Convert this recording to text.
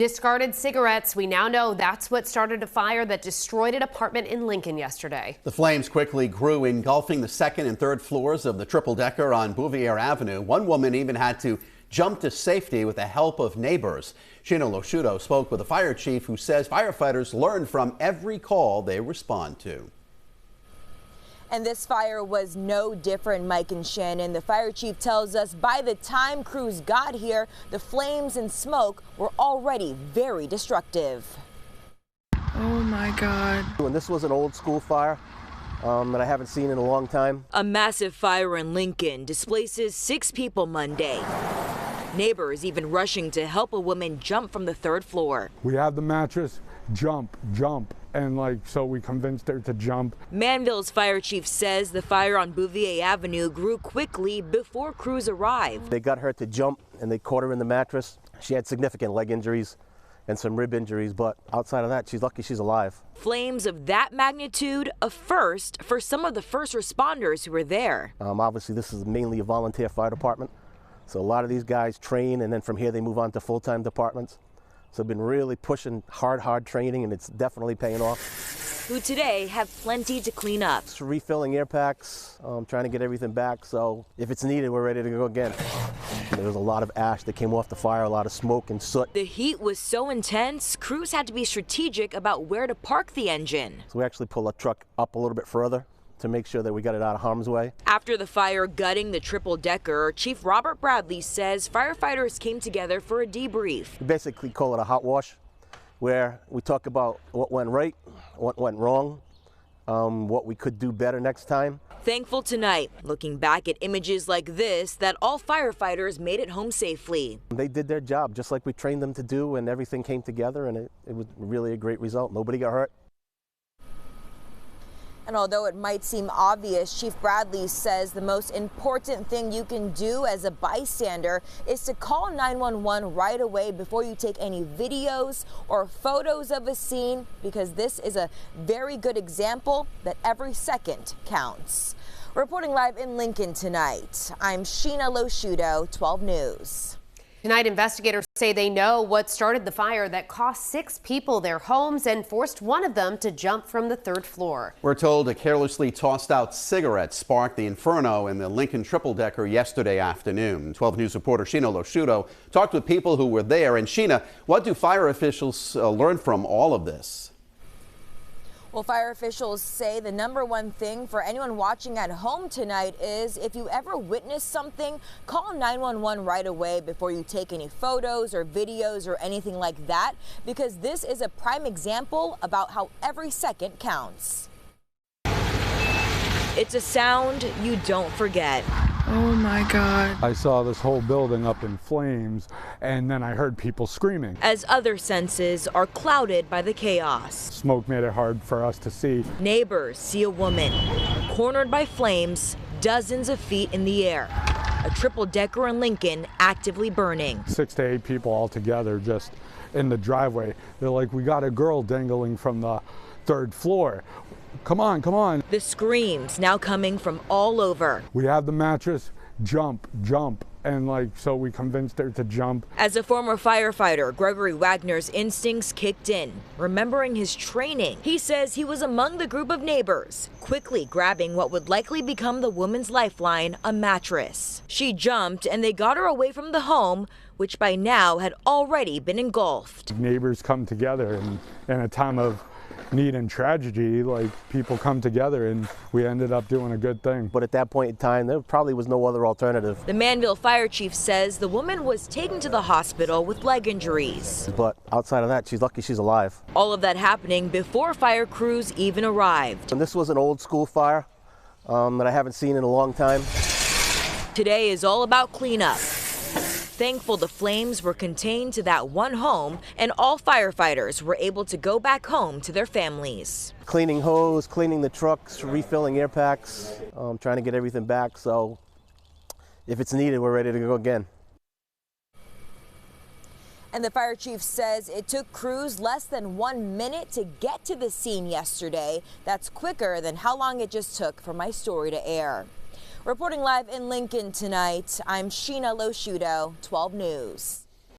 Discarded cigarettes. We now know that's what started a fire that destroyed an apartment in Lincoln yesterday. The flames quickly grew, engulfing the second and third floors of the triple-decker on Bouvier Avenue. One woman even had to jump to safety with the help of neighbors. Shiina LoSciuto spoke with a fire chief who says firefighters learn from every call they respond to. And this fire was no different, Mike and Shannon. The fire chief tells us by the time crews got here, the flames and smoke were already very destructive. Oh my God. And this was an old school fire that I haven't seen in a long time. A massive fire in Lincoln displaces 6 people Monday. Neighbors even rushing to help a woman jump from the 3rd floor. We have the mattress, jump. And so we convinced her to jump. Manville's fire chief says the fire on Bouvier Avenue grew quickly before crews arrived. They got her to jump and they caught her in the mattress. She had significant leg injuries and some rib injuries, but outside of that, she's lucky she's alive. Flames of that magnitude, a first for some of the first responders who were there. Obviously, this is mainly a volunteer fire department. So a lot of these guys train, and then from here they move on to full-time departments. So I've been really pushing hard training, and it's definitely paying off. Who today have plenty to clean up. Just refilling air packs, trying to get everything back. So if it's needed, we're ready to go again. There was a lot of ash that came off the fire, a lot of smoke and soot. The heat was so intense, crews had to be strategic about where to park the engine. So we actually pulled a truck up a little bit further to make sure that we got it out of harm's way. After the fire gutting the triple-decker, Chief Robert Bradley says firefighters came together for a debrief. We basically call it a hot wash, where we talk about what went right, what went wrong, what we could do better next time. Thankful tonight, looking back at images like this, that all firefighters made it home safely. They did their job just like we trained them to do, and everything came together, and it was really a great result. Nobody got hurt. And although it might seem obvious, Chief Bradley says the most important thing you can do as a bystander is to call 911 right away before you take any videos or photos of a scene, because this is a very good example that every second counts. Reporting live in Lincoln tonight, I'm Shiina LoSciuto, 12 News. Tonight, investigators say they know what started the fire that cost 6 people their homes and forced one of them to jump from the 3rd floor. We're told a carelessly tossed out cigarette sparked the inferno in the Lincoln triple-decker yesterday afternoon. 12 News reporter Shiina LoSciuto talked with people who were there. And Shiina, what do fire officials learn from all of this? Well, fire officials say the #1 thing for anyone watching at home tonight is if you ever witness something, call 911 right away before you take any photos or videos or anything like that, because this is a prime example about how every second counts. It's a sound you don't forget. Oh my God. I saw this whole building up in flames, and then I heard people screaming. As other senses are clouded by the chaos. Smoke made it hard for us to see. Neighbors see a woman cornered by flames, dozens of feet in the air. A triple-decker in Lincoln actively burning. 6 to 8 people all together just in the driveway. They're like, we got a girl dangling from the 3rd floor. Come on. The screams now coming from all over. We have the mattress, jump. And so we convinced her to jump. As a former firefighter, Gregory Wagner's instincts kicked in. Remembering his training, he says he was among the group of neighbors, quickly grabbing what would likely become the woman's lifeline, a mattress. She jumped and they got her away from the home, which by now had already been engulfed. Neighbors come together, and in a time of need and tragedy, people come together, and we ended up doing a good thing. But at that point in time, there probably was no other alternative. The Manville fire chief says the woman was taken to the hospital with leg injuries. But outside of that, she's lucky she's alive. All of that happening before fire crews even arrived. And this was an old school fire that I haven't seen in a long time. Today is all about cleanup. Thankful the flames were contained to that one home, and all firefighters were able to go back home to their families. Cleaning hose, cleaning the trucks, refilling air packs, trying to get everything back. So if it's needed, we're ready to go again. And the fire chief says it took crews less than 1 minute to get to the scene yesterday. That's quicker than how long it just took for my story to air. Reporting live in Lincoln tonight, I'm Shiina LoSciuto, 12 News.